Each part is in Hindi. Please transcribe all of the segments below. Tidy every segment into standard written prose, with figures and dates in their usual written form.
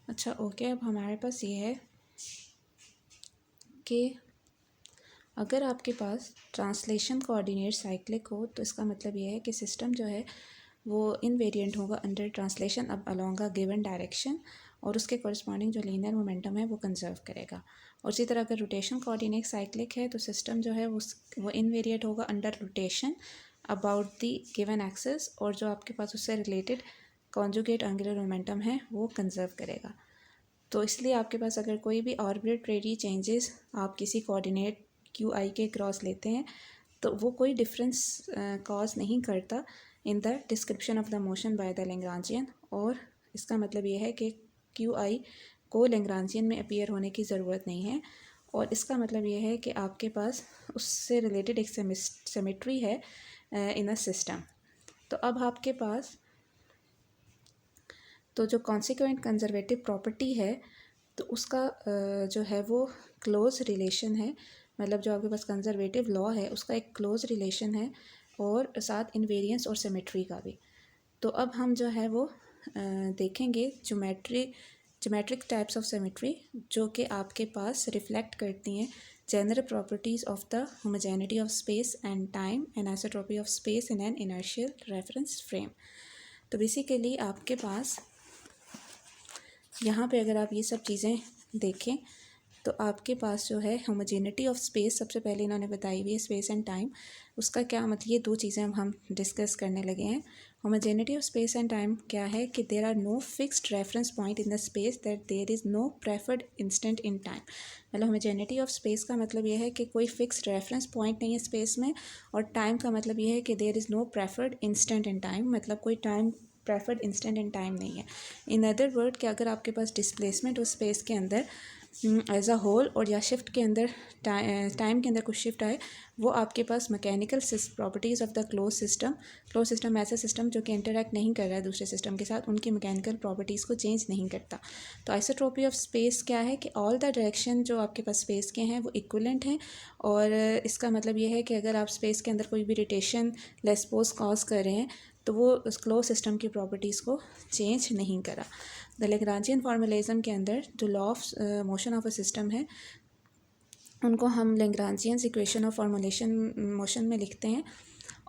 अच्छा ओके, अब हमारे पास ये है कि अगर आपके पास ट्रांसलेशन कोऑर्डिनेट साइक्लिक हो तो इसका मतलब ये है कि सिस्टम जो है वो इनवेरिएंट होगा अंडर ट्रांसलेशन अब अलोंग अ गिवन डायरेक्शन, और उसके कॉरस्पॉन्डिंग जो लीनियर मोमेंटम है वो कंजर्व करेगा। और इसी तरह अगर रोटेशन कोऑर्डिनेट साइक्लिक है तो सिस्टम जो है वो इनवेरिएंट होगा under rotation about the given axis, और जो आपके पास उससे रिलेटेड कॉन्जुगेट एंगुलर मोमेंटम है वो कंजर्व करेगा। तो इसलिए आपके पास अगर कोई भी आर्बिट्रेरी चेंजेस आप किसी कोऑर्डिनेट क्यू आई के क्रॉस लेते हैं तो वो कोई डिफरेंस कॉज नहीं करता in the description of the motion by the Lagrangian. और इसका मतलब ये है कि क्यू आई को लैग्रांजियन में अपीयर होने की ज़रूरत नहीं है, और इसका मतलब ये है कि आपके पास उससे रिलेटेड एक सिमेट्री है इन अ सिस्टम। तो अब आपके पास तो जो कॉन्सिक्वेंट कंजर्वेटिव प्रॉपर्टी है तो उसका जो है वो क्लोज रिलेशन है, मतलब जो आपके पास कंजर्वेटिव लॉ है उसका एक क्लोज रिलेशन है और साथ इनवेरिएंस और सिमेट्री का भी। तो अब हम जो है वो देखेंगे ज्योमेट्रिक टाइप्स ऑफ सिमेट्री जो कि आपके पास रिफ्लेक्ट करती हैं general properties of the homogeneity of space and time and isotropy of space in an inertial reference frame. तो बेसिकली आपके पास यहाँ पे अगर आप ये सब चीज़ें देखें तो आपके पास जो है होमोजेनिटी ऑफ स्पेस सबसे पहले इन्होंने बताई हुई है, स्पेस एंड टाइम। उसका क्या मतलब, ये दो चीज़ें हम डिस्कस करने लगे हैं। Homogeneity of space and time क्या है कि there are no fixed reference point in the space that there is no preferred instant in time. मतलब होमोजेनिटी ऑफ स्पेस का मतलब ये है कि कोई फिक्स्ड रेफरेंस पॉइंट नहीं है स्पेस में, और टाइम का मतलब ये है कि there is no preferred instant in time, मतलब कोई time preferred instant in time नहीं है। इन अदर वर्ड कि अगर आपके पास डिस्प्लेसमेंट हो स्पेस के अंदर एज अ होल और या शिफ्ट के अंदर टाइम के अंदर कुछ शिफ्ट आए, वो आपके पास mechanical properties of the close system ऐसा सिस्टम जो कि इंटरेक्ट नहीं कर रहा है दूसरे सिस्टम के साथ, उनकी मैकेनिकल प्रॉपर्टीज़ को चेंज नहीं करता। तो आइसोट्रॉपी ऑफ स्पेस क्या है कि ऑल द डायरेक्शन जो आपके पास स्पेस के हैं वो इक्विवेलेंट हैं, और इसका मतलब ये है कि अगर आप स्पेस के अंदर कोई भी रोटेशन लेस्पोज कॉज कर रहे हैं तो वो उस क्लोज सिस्टम की प्रॉपर्टीज़ को चेंज नहीं करा। द लैग्रांजियन फॉर्मूलिज्म के अंदर जो law of motion of a system है उनको हम Lagrangian equation of formulation motion में लिखते हैं,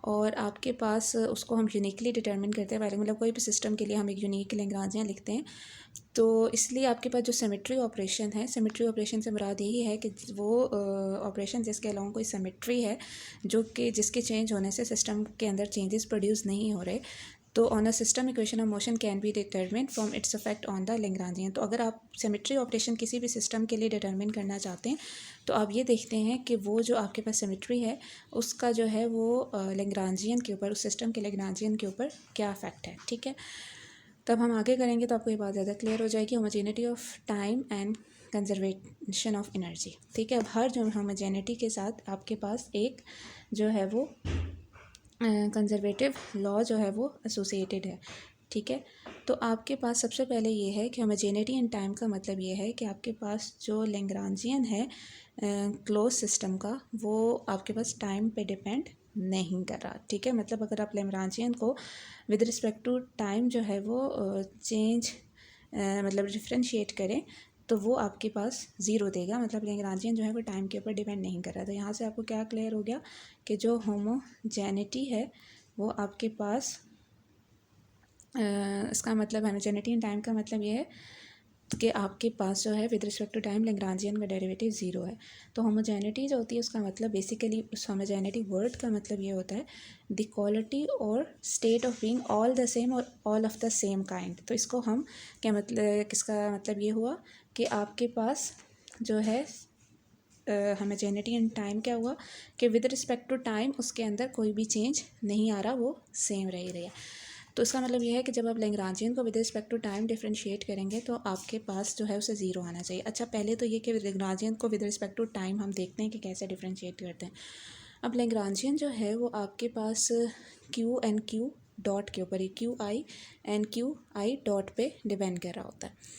और आपके पास उसको हम यूनिकली डिटरमिन करते हैं। मतलब कोई भी सिस्टम के लिए हम एक यूनिक लैग्रांजियन लिखते हैं। तो इसलिए आपके पास जो सिमेट्री ऑपरेशन है, सिमेट्री ऑपरेशन से मुराद यही है कि वो ऑपरेशन जिसके अलावा कोई सिमेट्री है जो कि जिसके चेंज होने से सिस्टम के अंदर चेंजेस प्रोड्यूस नहीं हो रहे, तो on a system equation of motion can be determine from its effect on the Lagrangian. तो अगर आप सिमेट्री ऑपरेशन किसी भी सिस्टम के लिए डिटरमिन करना चाहते हैं तो आप ये देखते हैं कि वो जो आपके पास सिमेट्री है उसका जो है वो लैग्रांजियन के ऊपर, उस सिस्टम के लैग्रांजियन के ऊपर क्या इफेक्ट है। ठीक है, तब हम आगे करेंगे तो आपको ये बात ज़्यादा क्लियर हो जाएगी। Homogeneity of time and conservation of energy. ठीक है, अब हर जो होमोजेनिटी के साथ आपके पास एक जो है वो कंजर्वेटिव लॉ जो है वो एसोसिएटेड है। ठीक है, तो आपके पास सबसे पहले ये है कि होमोजेनिटी इन टाइम का मतलब ये है कि आपके पास जो लैग्रांजियन है क्लोज सिस्टम का वो आपके पास टाइम पे डिपेंड नहीं कर रहा। ठीक है, मतलब अगर आप लैग्रांजियन को विद रिस्पेक्ट टू टाइम जो है वो चेंज मतलब डिफ्रेंशिएट करें तो वो आपके पास ज़ीरो देगा, मतलब लैग्रांजियन जो है वो टाइम के ऊपर डिपेंड नहीं कर रहा। तो यहाँ से आपको क्या क्लियर हो गया कि जो होमोजेनिटी है वो आपके पास इसका मतलब होमोजेनिटी इन टाइम का मतलब ये है कि आपके पास जो है with respect to time Lagrangian का डेरिवेटिव ज़ीरो है। तो होमोजेनिटी जो होती है उसका मतलब बेसिकली, उस होमोजेनिटी वर्ड का मतलब ये होता है द क्वालिटी और state of being all the same और all of the same kind. तो इसको हम क्या मतलब, किसका मतलब ये हुआ कि आपके पास जो है होमोजेनिटी इन टाइम क्या हुआ कि विद रिस्पेक्ट टू टाइम उसके अंदर कोई भी चेंज नहीं आ रहा, वो सेम रह ही रही है। तो इसका मतलब ये है कि जब आप लैग्रांजियन को with respect to time differentiate करेंगे तो आपके पास जो है उसे ज़ीरो आना चाहिए। अच्छा, पहले तो ये कि लैग्रांजियन को विद रिस्पेक्ट टू टाइम हम देखते हैं कि कैसे डिफरेंशिएट करते हैं। अब लैग्रांजियन जो है वो आपके पास क्यू एंड क्यू डॉट के ऊपर ही Q I and Q I dot पे डिपेंड कर रहा होता है।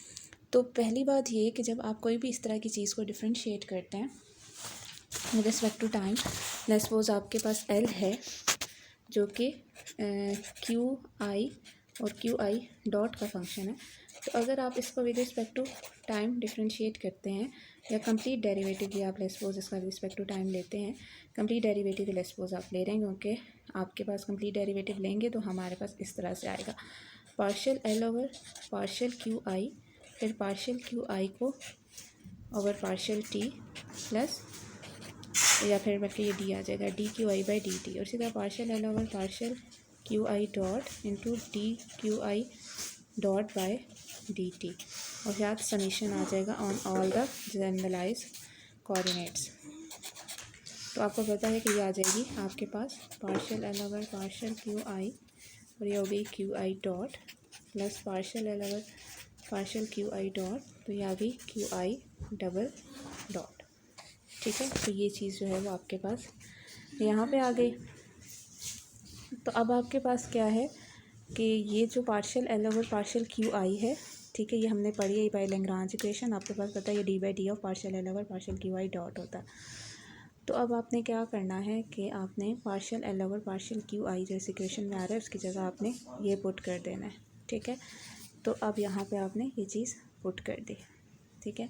तो पहली बात ये कि जब आप कोई भी इस तरह की चीज़ को डिफरेंशिएट करते हैं with respect to time, let's suppose आपके पास एल है जो कि क्यू आई और क्यू आई डॉट का फंक्शन है, तो अगर आप इसको with respect to time differentiate करते हैं या कंप्लीट डेरिवेटिव भी आप लेट्स सपोज इसका विद रिस्पेक्ट टू टाइम लेते हैं, कंप्लीट डेरिवेटिव भी लेट्स सपोज आप ले रहे हैं, क्योंकि आपके पास कंप्लीट डेरिवेटिव लेंगे तो हमारे पास इस तरह से आएगा partial L over partial Q आई, फिर पार्शियल क्यू आई को ओवर पार्शियल टी प्लस, या फिर बल्कि ये डी आ जाएगा D Q I by D T, और सीधा partial L over partial Q I dot into D Q I dot by D T, और साथ समीशन आ जाएगा on all the generalize coordinates. तो आपको पता है कि ये आ जाएगी आपके पास partial L over partial Q I, और ये हो गई Q I dot plus partial L over partial Q I dot, तो ये आ गई क्यू आई डबल डॉट। ठीक है, तो ये चीज़ जो है वो आपके पास यहाँ पे आ गई। तो अब आपके पास क्या है कि ये जो partial L over partial Q आई है, ठीक है, ये हमने पढ़ी है बाय लैग्रांज इक्वेशन, आपके पास पता है ये D by D of partial L over partial Q I dot होता है। तो अब आपने क्या करना है कि आपने partial L over partial Q आई जो इस इक्वेशन में आ रहा है उसकी जगह आपने ये पुट कर देना है। ठीक है, तो अब यहाँ पे आपने ये चीज़ पुट कर दी। ठीक है,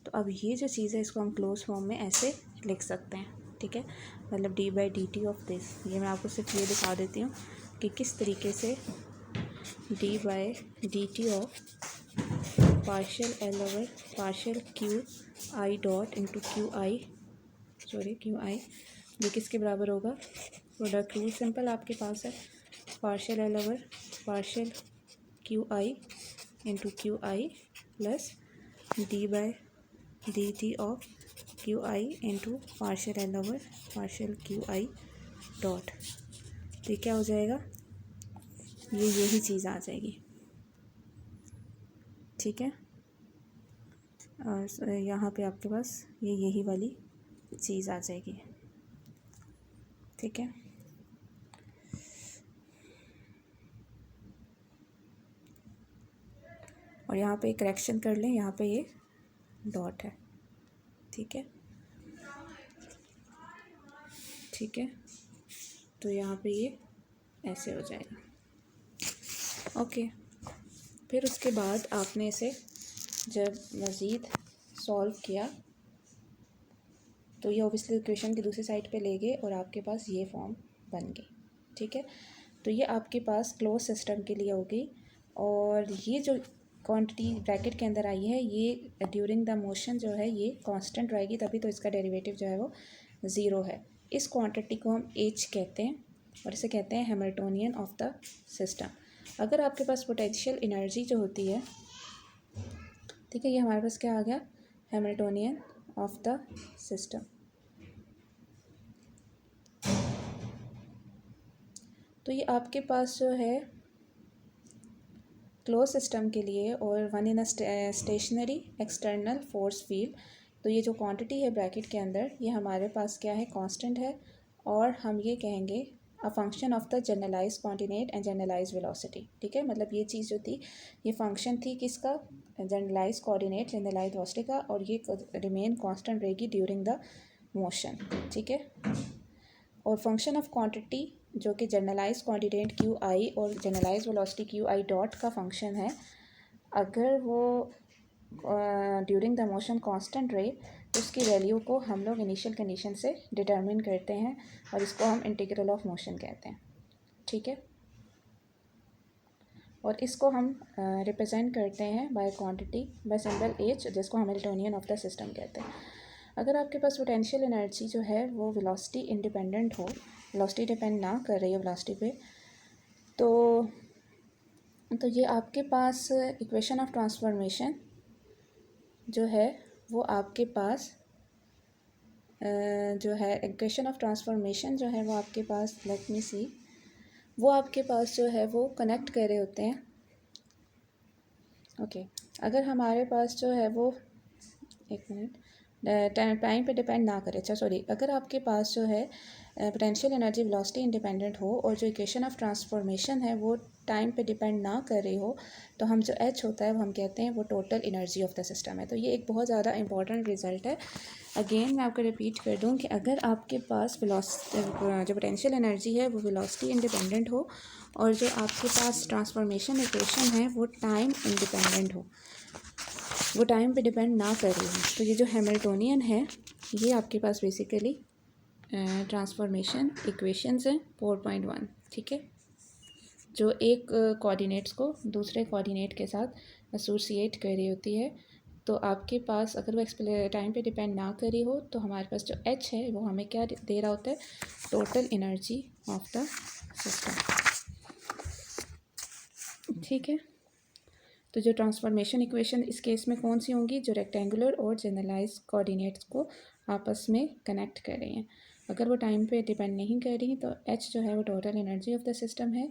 तो अब ये जो चीज़ है इसको हम क्लोज फॉर्म में ऐसे लिख सकते हैं। ठीक है, मतलब D by D T of this, ये मैं आपको सिर्फ ये दिखा देती हूँ कि किस तरीके से D by D T of partial L over partial Q I dot into Q I ये किसके बराबर होगा, प्रोडक्ट रूल सिंपल आपके पास है, partial L over partial Q I into Q I plus D by D T of Q I into partial L over partial Q I dot, तो ये क्या हो जाएगा, ये यही चीज़ आ जाएगी। ठीक है, और यहाँ पे आपके पास ये यही वाली चीज़ आ जाएगी। ठीक है, और यहाँ पे करेक्शन कर लें, यहाँ पे ये डॉट है। ठीक है, ठीक है, तो यहाँ पे ये ऐसे हो जाएगा। ओके, फिर उसके बाद आपने इसे जब मज़ीद सॉल्व किया तो ये ऑब्वियसली इक्वेशन की दूसरी साइड पे ले गए और आपके पास ये फॉर्म बन गई। ठीक है, तो ये आपके पास क्लोज सिस्टम के लिए होगी, और ये जो क्वांटिटी ब्रैकेट के अंदर आई है ये ड्यूरिंग द मोशन जो है ये कांस्टेंट रहेगी, तभी तो इसका डेरिवेटिव जो है वो ज़ीरो है। इस क्वांटिटी को हम एच कहते हैं और इसे कहते हैं हैमिल्टोनियन ऑफ द सिस्टम। अगर आपके पास पोटेंशियल एनर्जी जो होती है, ठीक है, ये हमारे पास क्या आ गया, हैमिल्टोनियन ऑफ द सिस्टम। तो ये आपके पास जो है क्लोज सिस्टम के लिए, और one in a stationary external force field, तो ये जो क्वांटिटी है ब्रैकेट के अंदर ये हमारे पास क्या है, कांस्टेंट है, और हम ये कहेंगे a function of the generalize coordinate and generalize velocity. ठीक है, मतलब ये चीज़ जो थी ये फंक्शन थी किसका, जनरलाइज कोऑर्डिनेट जनरलाइज वेलोसिटी का, और ये रिमेन कांस्टेंट रहेगी ड्यूरिंग द मोशन। ठीक है, और फंक्शन ऑफ क्वांटिटी जो कि जनरलाइज कोऑर्डिनेट क्यू आई और generalize velocity Q I dot का फंक्शन है, अगर वो ड्यूरिंग द मोशन कांस्टेंट रहे तो उसकी वैल्यू को हम लोग इनिशियल कंडीशन से डिटरमिन करते हैं, और इसको हम इंटीग्रल ऑफ मोशन कहते हैं। ठीक है, और इसको हम रिप्रेजेंट करते हैं by quantity bye symbol H, जिसको हैमिल्टोनियन ऑफ द सिस्टम कहते हैं। अगर आपके पास पोटेंशियल एनर्जी जो है वो वेलोसिटी इंडिपेंडेंट हो, वेलोसिटी डिपेंड ना कर रही है वेलोसिटी पे, तो ये आपके पास इक्वेशन ऑफ ट्रांसफॉर्मेशन जो है वो आपके पास जो है इक्वेशन ऑफ ट्रांसफॉर्मेशन जो है वो आपके पास, लेट मी सी, वो आपके पास जो है वो कनेक्ट कर रहे होते हैं। ओके, अगर हमारे पास जो है वो, एक मिनट, टाइम पे डिपेंड ना करे। अच्छा सॉरी, अगर आपके पास जो है पोटेंशियल एनर्जी वेलोसिटी इंडिपेंडेंट हो और जो इक्वेशन ऑफ ट्रांसफॉर्मेशन है वो टाइम पे डिपेंड ना कर रही हो, तो हम जो एच होता है वो हम कहते हैं वो total energy of the system है। तो ये एक बहुत ज़्यादा इंपॉर्टेंट रिजल्ट है। अगेन मैं आपको रिपीट कर दूं कि अगर आपके पास जो पोटेंशियल एनर्जी है वो वेलोसिटी इंडिपेंडेंट हो और जो आपके पास ट्रांसफॉर्मेशन इक्वेशन है वो टाइम इंडिपेंडेंट हो, वो टाइम पे डिपेंड ना कर रही हो, तो ये जो हैमिल्टोनियन है ये आपके पास बेसिकली ट्रांसफॉर्मेशन इक्वेशंस हैं 4.1। ठीक है, जो एक कोऑर्डिनेट्स को दूसरे कोऑर्डिनेट के साथ एसोसिएट कर रही होती है। तो आपके पास अगर वो टाइम पे डिपेंड ना करी हो तो हमारे पास जो एच है वो हमें क्या दे रहा होता है, total energy of the system. ठीक है, तो जो ट्रांसफॉर्मेशन इक्वेशन इस केस में कौन सी होंगी, जो रेक्टेंगुलर और जनरलाइज कोऑर्डिनेट्स को आपस में कनेक्ट कर रही हैं। अगर वो टाइम पे डिपेंड नहीं कर रही तो एच जो है वो total energy of the system है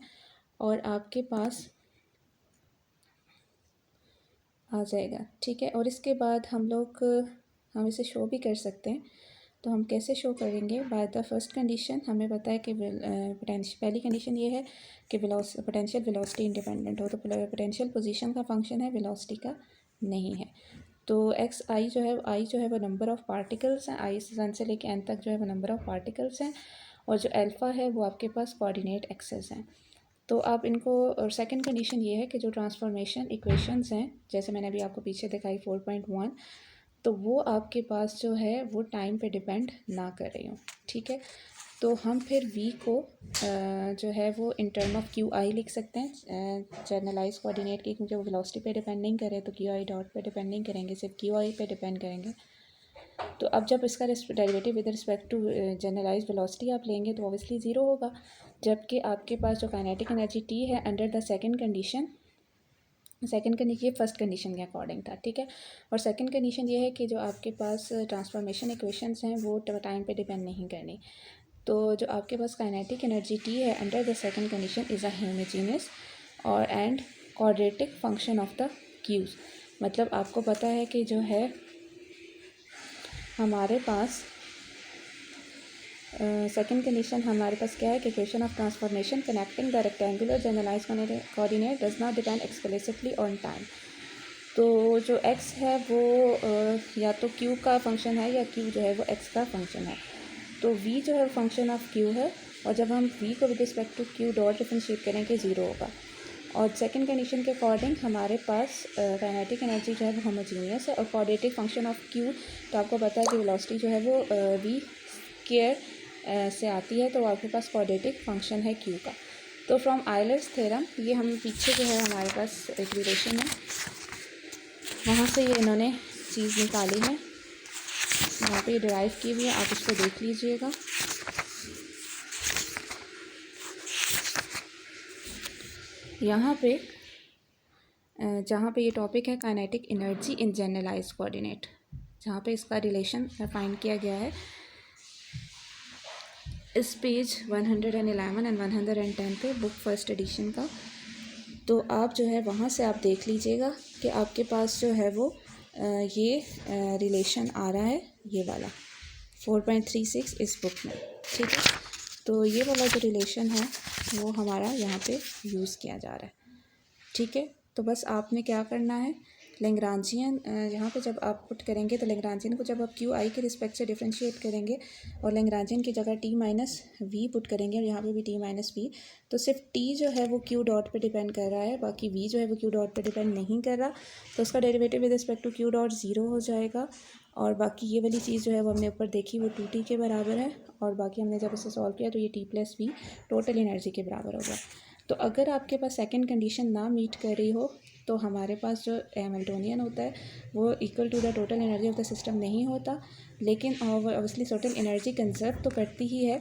और आपके पास आ जाएगा। ठीक है, और इसके बाद हम इसे शो भी कर सकते हैं। तो हम कैसे शो करेंगे, बाय द फर्स्ट कंडीशन हमें पता है कि पहली कंडीशन ये है कि पोटेंशियल वेलोसिटी इंडिपेंडेंट हो, तो पोटेंशियल पोजीशन का फंक्शन है, वेलोसिटी का नहीं है। तो एक्स आई जो है वो नंबर ऑफ पार्टिकल्स हैं, आई से 1 से लेकर एन तक जो है वो नंबर ऑफ पार्टिकल्स हैं और जो अल्फ़ा है वो आपके पास कोऑर्डिनेट एक्सेस हैं। तो आप इनको, और सेकंड कंडीशन ये है कि जो ट्रांसफॉर्मेशन इक्वेशंस हैं जैसे मैंने अभी आपको पीछे दिखाई 4.1, तो वो आपके पास जो है वो टाइम पे डिपेंड ना कर रही हो। ठीक है, तो हम फिर v को जो है वो in term of Q I लिख सकते हैं जनरलाइज कोऑर्डिनेट की, क्योंकि वो वेलोसिटी पे डिपेंड नहीं करे तो क्यू आई डॉट पे डिपेंड नहीं करेंगे, सिर्फ क्यू आई पे डिपेंड करेंगे। तो अब जब इसका derivative with respect to generalize velocity आप लेंगे तो ऑब्वियसली ज़ीरो होगा, जबकि आपके पास जो काइनेटिक एनर्जी टी है अंडर द सेकंड कंडीशन ये फर्स्ट कंडीशन के अकॉर्डिंग था। ठीक है, और सेकंड कंडीशन ये है कि जो आपके पास ट्रांसफॉर्मेशन इक्वेशंस हैं वो टाइम पे डिपेंड नहीं करनी। तो जो आपके पास काइनेटिक एनर्जी टी है under the second condition is a homogeneous और and quadratic function of the Qs. मतलब आपको पता है कि जो है हमारे पास सेकंड कंडीशन हमारे पास क्या है कि equation of transformation connecting the rectangular generalize coordinate does not depend explicitly on time. तो जो x है वो या तो q का फंक्शन है या q जो है वो x का फंक्शन है। तो v जो है फंक्शन ऑफ q है और जब हम v को with respect to q dot differentiate करेंगे ज़ीरो होगा। और सेकंड कंडीशन के अकॉर्डिंग हमारे पास काइनेटिक एनर्जी जो है वो होमोजीनियस है और क्वाड्रेटिक फंक्शन ऑफ q, तो आपको पता है कि वेलोसिटी जो है वो v स्क्वायर से आती है, तो आपके पास क्वाड्रेटिक फंक्शन है q का। तो फ्रॉम आयलर्स थ्योरम ये हम पीछे जो है हमारे पास एक रिलेशन है वहाँ से ये इन्होंने चीज़ निकाली है, यहाँ पे डिराइव की हुई है, आप इसको देख लीजिएगा। यहाँ पे जहाँ पे ये टॉपिक है kinetic energy in generalized coordinate, जहाँ पे इसका रिलेशन फाइंड किया गया है इस पेज 111 एंड 110 पे बुक फर्स्ट एडिशन का। तो आप जो है वहाँ से आप देख लीजिएगा कि आपके पास जो है वो ये रिलेशन आ रहा है, ये वाला 4.36 इस बुक में। ठीक है, तो ये वाला जो रिलेशन है वो हमारा यहाँ पे यूज़ किया जा रहा है। ठीक है, तो बस आपने क्या करना है, लैग्रांजियन यहाँ पे जब आप पुट करेंगे तो लैग्रांजियन को जब आप क्यू आई के रिस्पेक्ट से डिफरेंशिएट करेंगे और लैग्रांजियन की जगह टी माइनस वी पुट करेंगे और यहाँ पे भी टी माइनस वी, तो सिर्फ टी जो है वो क्यू डॉट पे डिपेंड कर रहा है, बाकी वी जो है वो क्यू डॉट पे डिपेंड नहीं कर रहा। तो उसका derivative with respect to Q dot zero हो जाएगा और बाकी ये वाली चीज़ जो है वो हमने ऊपर देखी वो 2t के बराबर है और बाकी हमने जब इसे सॉल्व किया तो ये t plus V total energy के बराबर होगा। तो अगर आपके पास सेकंड कंडीशन ना मीट कर रही हो तो हमारे पास जो हैमिल्टोनियन होता है वो equal to the total energy of the system नहीं होता, लेकिन ऑब्वियसली टोटल एनर्जी कंजर्व तो करती ही है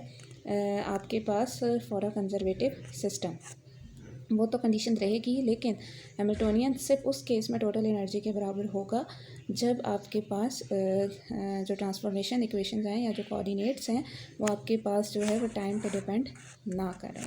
आपके पास फॉर अ कंजर्वेटिव सिस्टम, वो तो कंडीशन रहेगी। लेकिन हैमिल्टोनियन सिर्फ उस केस में टोटल एनर्जी के बराबर होगा जब आपके पास जो ट्रांसफॉर्मेशन इक्वेशंस हैं या जो कोऑर्डिनेट्स हैं वो आपके पास जो है वो टाइम पे डिपेंड ना करें।